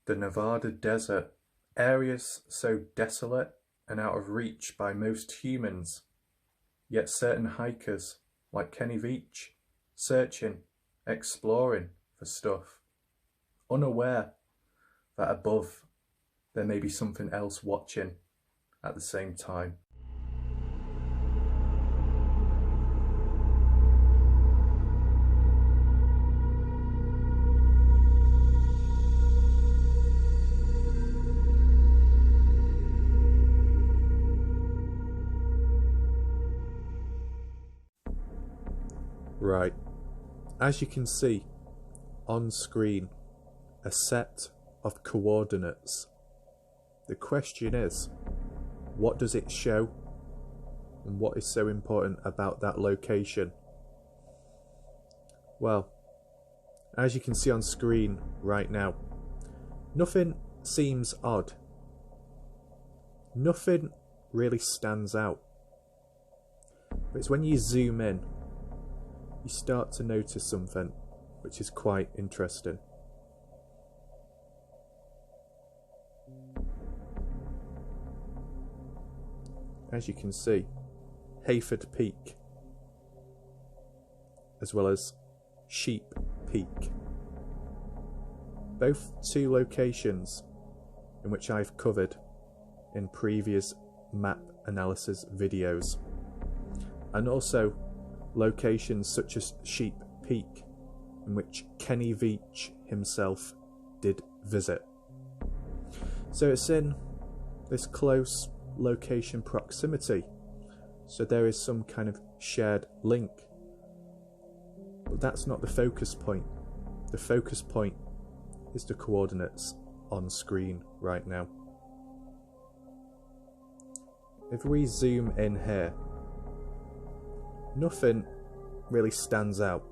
The Nevada desert, areas so desolate and out of reach by most humans, yet certain hikers, like Kenny Veach, searching, exploring for stuff, unaware that above there may be something else watching at the same time. Right, as you can see on screen, a set of coordinates. The question is, what does it show and what is so important about that location? Well, as you can see on screen right now, nothing seems odd. Nothing really stands out. But it's when you zoom in, you start to notice something which is quite interesting. As you can see, Hayford Peak, as well as Sheep Peak, both two locations in which I've covered in previous map analysis videos, and also locations such as Sheep Peak, in which Kenny Veach himself did visit. So it's in this close location proximity, so there is some kind of shared link. But that's not the focus point. The focus point is the coordinates on screen right now. If we zoom in here, nothing really stands out,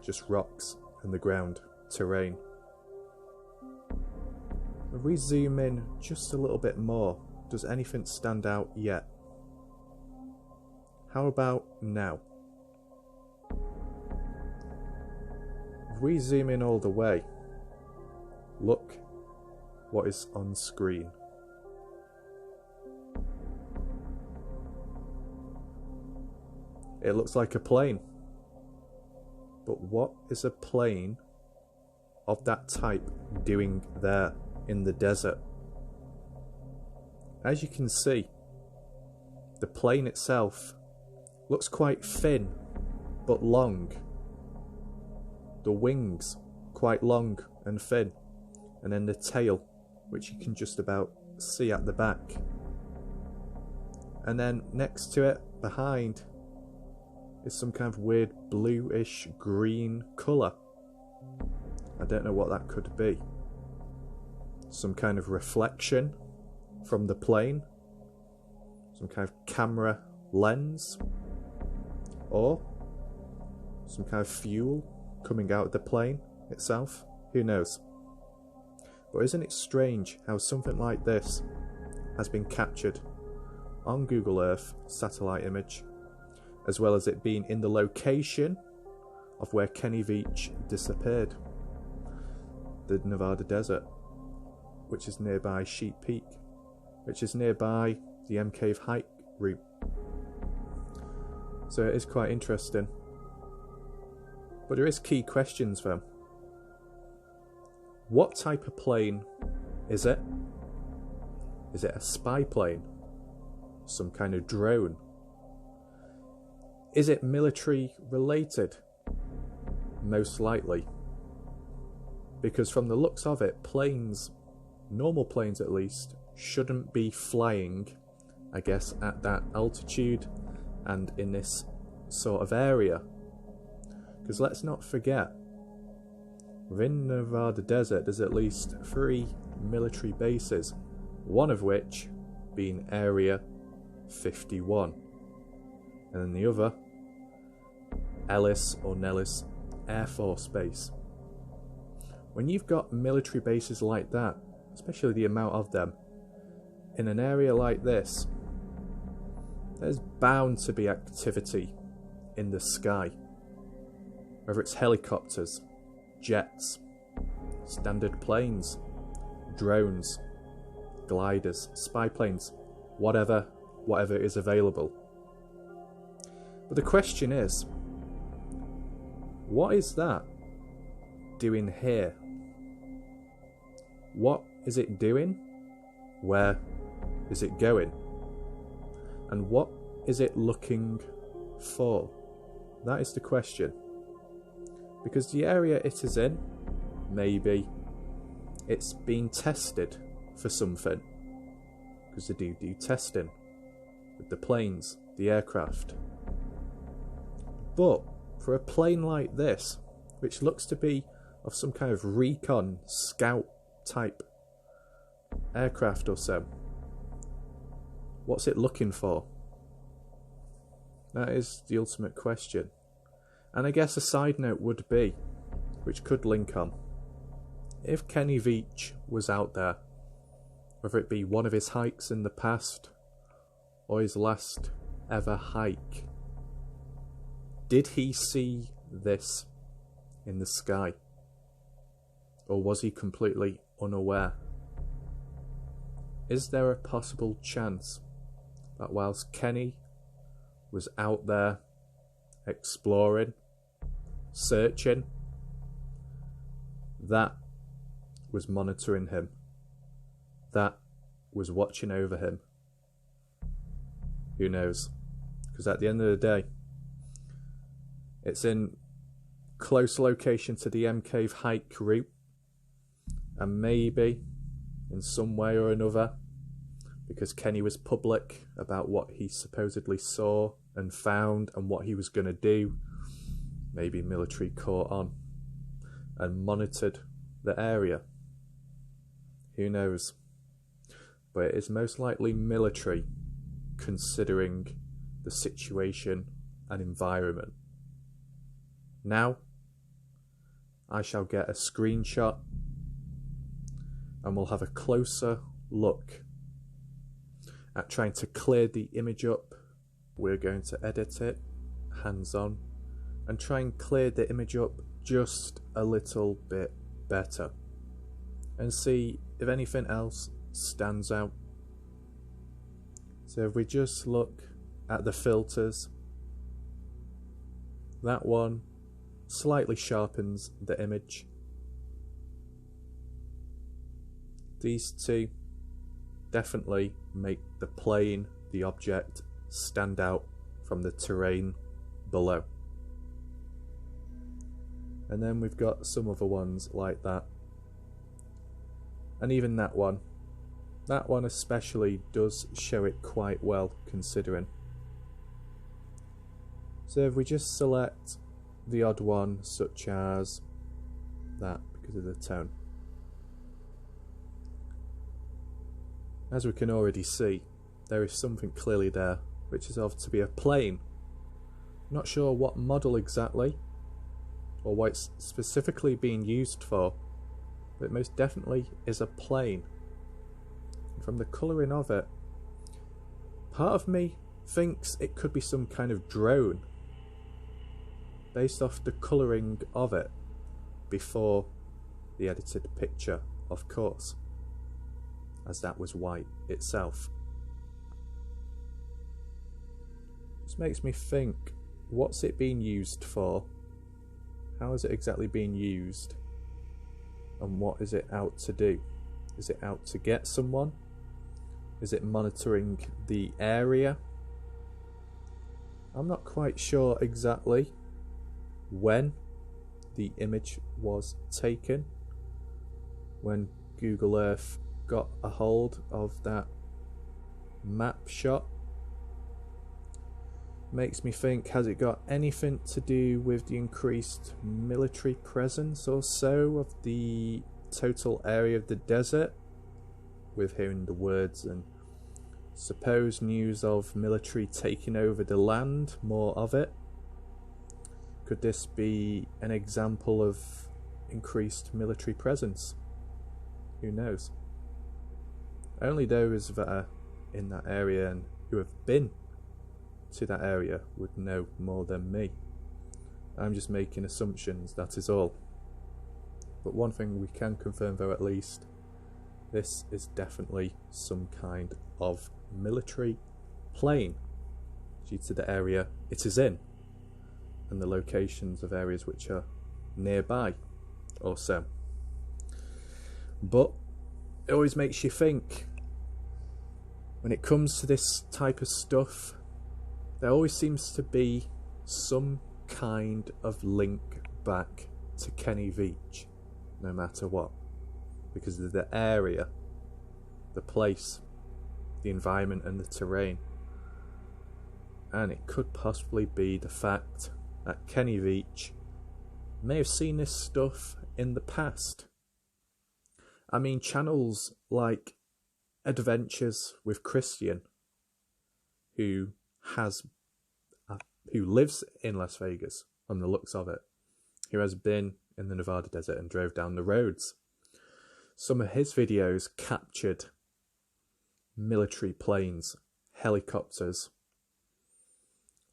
just rocks and the ground, terrain. If we zoom in just a little bit more, does anything stand out yet? How about now? If we zoom in all the way, look what is on screen. It looks like a plane. But what is a plane of that type doing there in the desert? As you can see, the plane itself looks quite thin but long. The wings quite long and thin, and then the tail, which you can just about see at the back. And then next to it, behind, is some kind of weird bluish green colour. I don't know what that could be. Some kind of reflection from the plane, some kind of camera lens, or some kind of fuel coming out of the plane itself. Who knows? But isn't it strange how something like this has been captured on Google Earth satellite image, as well as it being in the location of where Kenny Veach disappeared, the Nevada desert, which is nearby Sheep Peak, which is nearby the M Cave hike route. So it is quite interesting. But there is key questions though. What type of plane is it? Is it a spy plane? Some kind of drone? Is it military related? Most likely. Because from the looks of it, planes, normal planes at least, shouldn't be flying, I guess, at that altitude and in this sort of area. Because let's not forget, within the Nevada desert there's at least 3 military bases, one of which being Area 51, and then the other Ellis or Nellis Air Force Base. When you've got military bases like that, especially the amount of them, in an area like this, there's bound to be activity in the sky. Whether it's helicopters, jets, standard planes, drones, gliders, spy planes, whatever is available. But the question is, what is that doing here? What is it doing? Where is it going? And what is it looking for? That is the question. Because the area it is in, maybe it's being tested for something. Because they do testing with the planes, the aircraft. But for a plane like this, which looks to be of some kind of recon scout type aircraft or so, what's it looking for? That is the ultimate question. And I guess a side note would be, which could link on, if Kenny Veach was out there, whether it be one of his hikes in the past or his last ever hike, did he see this in the sky? Or was he completely unaware? Is there a possible chance that whilst Kenny was out there exploring, searching, that was monitoring him, that was watching over him? Who knows? Because at the end of the day, it's in close location to the M Cave hike route, and maybe in some way or another, because Kenny was public about what he supposedly saw and found and what he was going to do, maybe military caught on and monitored the area. Who knows? But it is most likely military, considering the situation and environment. Now, I shall get a screenshot and we'll have a closer look at trying to clear the image up. We're going to edit it, hands on, and try and clear the image up just a little bit better and see if anything else stands out. So if we just look at the filters, that one slightly sharpens the image. These two definitely make the plane, the object, stand out from the terrain below. And then we've got some other ones like that. And even that one especially does show it quite well, considering. So if we just select the odd one, such as that, because of the tone, as we can already see, there is something clearly there, which is of to be a plane. Not sure what model exactly, or what it's specifically being used for, but it most definitely is a plane. And from the colouring of it, part of me thinks it could be some kind of drone, based off the colouring of it, before the edited picture, of course, as that was white itself. Just makes me think, what's it being used for? How is it exactly being used? And what is it out to do? Is it out to get someone? Is it monitoring the area? I'm not quite sure exactly when the image was taken, when Google Earth got a hold of that map shot. Makes me think, has it got anything to do with the increased military presence or so of the total area of the desert, with hearing the words and supposed news of military taking over the land, more of it? Could this be an example of increased military presence? Who knows? Only those that are in that area and who have been to that area would know more than me. I'm just making assumptions, that is all. But one thing we can confirm though, at least, This is definitely some kind of military plane due to the area it is in and the locations of areas which are nearby or so. But it always makes you think, when it comes to this type of stuff, there always seems to be some kind of link back to Kenny Veach, no matter what, because of the area, the place, the environment and the terrain. And it could possibly be the fact that Kenny Veach may have seen this stuff in the past. I mean, channels like Adventures with Christian, who lives in Las Vegas on the looks of it, who has been in the Nevada desert and drove down the roads. Some of his videos captured military planes, helicopters,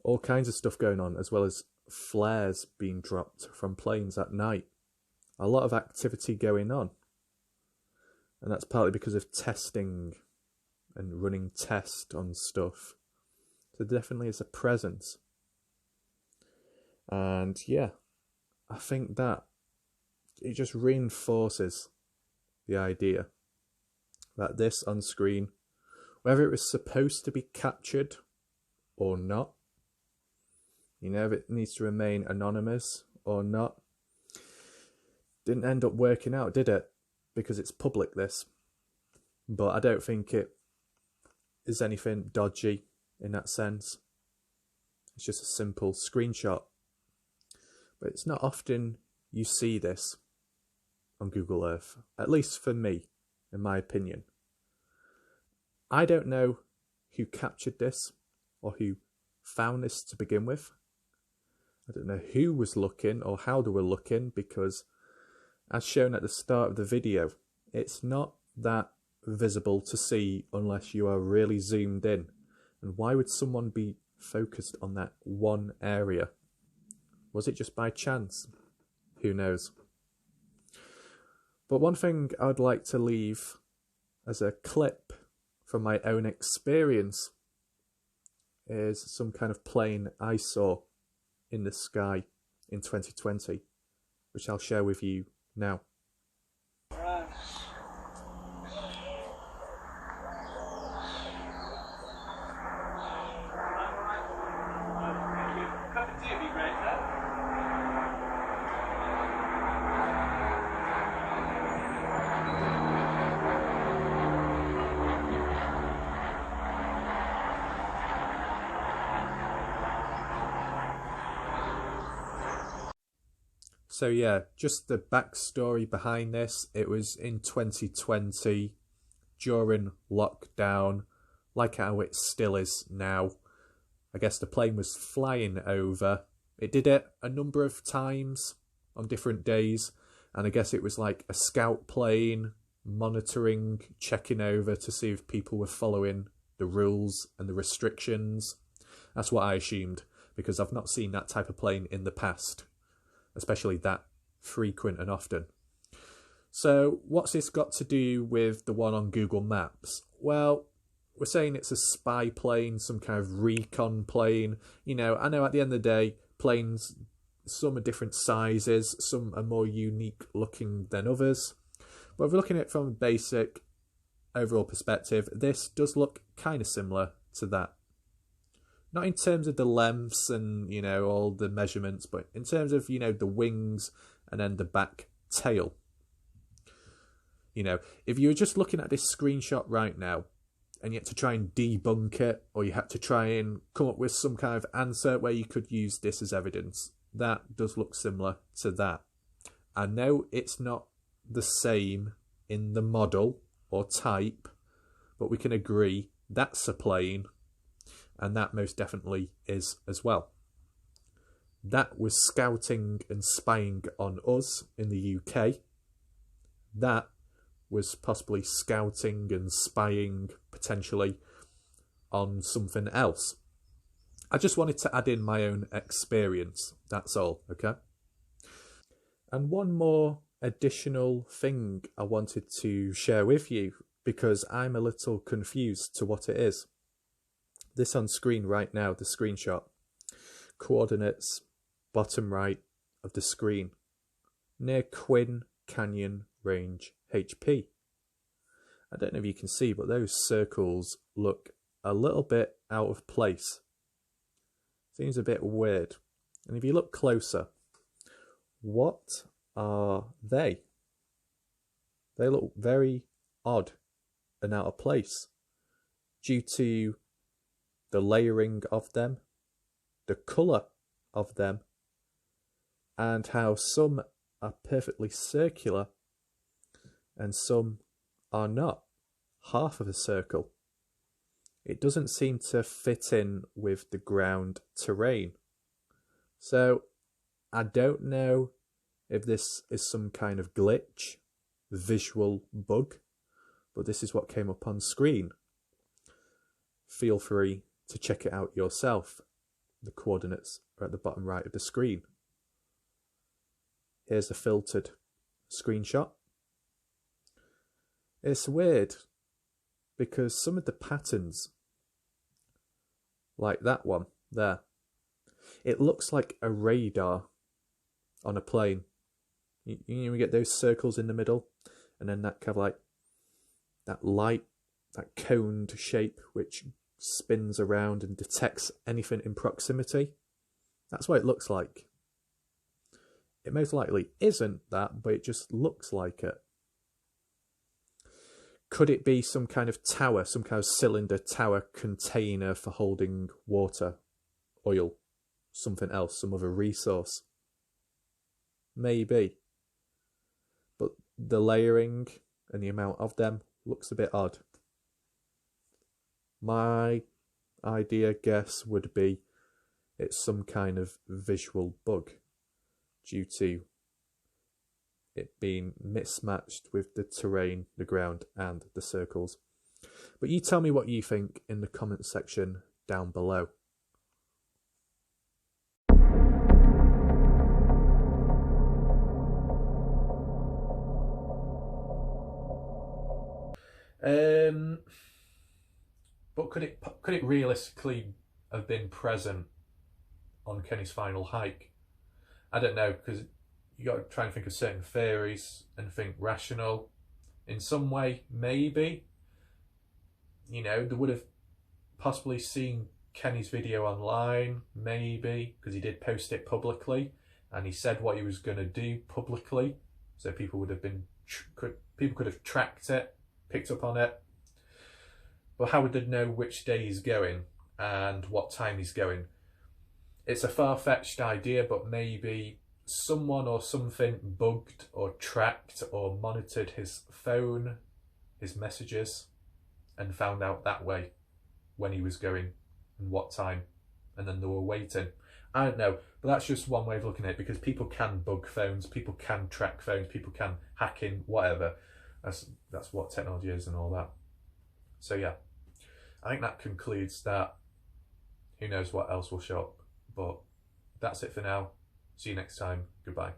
all kinds of stuff going on, as well as flares being dropped from planes at night. A lot of activity going on. And that's partly because of testing and running tests on stuff. So definitely is a presence. And yeah, I think that it just reinforces the idea that this on screen, whether it was supposed to be captured or not, you know, if it needs to remain anonymous or not, didn't end up working out, did it? Because it's public, this. But I don't think it is anything dodgy in that sense. It's just a simple screenshot. But it's not often you see this on Google Earth, at least for me, in my opinion. I don't know who captured this or who found this to begin with. I don't know who was looking or how they were looking, because as shown at the start of the video, it's not that visible to see unless you are really zoomed in. And why would someone be focused on that one area? Was it just by chance? Who knows? But one thing I'd like to leave as a clip from my own experience is some kind of plane I saw in the sky in 2020, which I'll share with you now. Right. Cup of tea would be great, sir. So yeah, just the backstory behind this. It was in 2020, during lockdown, like how it still is now. I guess the plane was flying over. It did it a number of times on different days. And I guess it was like a scout plane, monitoring, checking over to see if people were following the rules and the restrictions. That's what I assumed, because I've not seen that type of plane in the past, especially that frequent and often. So what's this got to do with the one on Google Maps? Well, we're saying it's a spy plane, some kind of recon plane. You know, I know at the end of the day, planes, some are different sizes, some are more unique looking than others. But if we're looking at it from a basic overall perspective, this does look kind of similar to that. Not in terms of the lengths and, you know, all the measurements, but in terms of, you know, the wings and then the back tail. You know, if you were just looking at this screenshot right now and you had to try and debunk it, or you had to try and come up with some kind of answer where you could use this as evidence, that does look similar to that. I know it's not the same in the model or type, but we can agree that's a plane. And that most definitely is as well. That was scouting and spying on us in the UK. That was possibly scouting and spying potentially on something else. I just wanted to add in my own experience, that's all, okay? And one more additional thing I wanted to share with you because I'm a little confused to what it is. This on screen right now, the screenshot, coordinates bottom right of the screen, near Quinn Canyon Range HP. I don't know if you can see, but those circles look a little bit out of place. Seems a bit weird. And if you look closer, what are they? They look very odd and out of place due to the layering of them, the colour of them, and how some are perfectly circular and some are not, half of a circle. It doesn't seem to fit in with the ground terrain. So I don't know if this is some kind of glitch, visual bug, but this is what came up on screen. Feel free to check it out yourself. The coordinates are at the bottom right of the screen. Here's a filtered screenshot. It's weird because some of the patterns, like that one there, it looks like a radar on a plane. You get those circles in the middle, and then that kind of like that light, that coned shape which spins around and detects anything in proximity. That's what it looks like. It most likely isn't that, but it just looks like it. Could it be some kind of tower, some kind of cylinder tower container for holding water, oil, something else, some other resource? Maybe. But the layering and the amount of them looks a bit odd. My guess would be it's some kind of visual bug due to it being mismatched with the terrain, the ground, and the circles. But you tell me what you think in the comment section down below. But could it realistically have been present on Kenny's final hike? I don't know, because you got to try and think of certain theories and think rational. In some way, maybe. You know, they would have possibly seen Kenny's video online, maybe, because he did post it publicly, and he said what he was going to do publicly, so people would have been, people could have tracked it, picked up on it. But how would they know which day he's going and what time he's going? It's a far-fetched idea, but maybe someone or something bugged or tracked or monitored his phone, his messages, and found out that way when he was going and what time, and then they were waiting. I don't know, but that's just one way of looking at it, because people can bug phones, people can track phones, people can hack in, whatever. That's what technology is and all that. So yeah, I think that concludes that. Who knows what else will show up, but that's it for now. See you next time. Goodbye.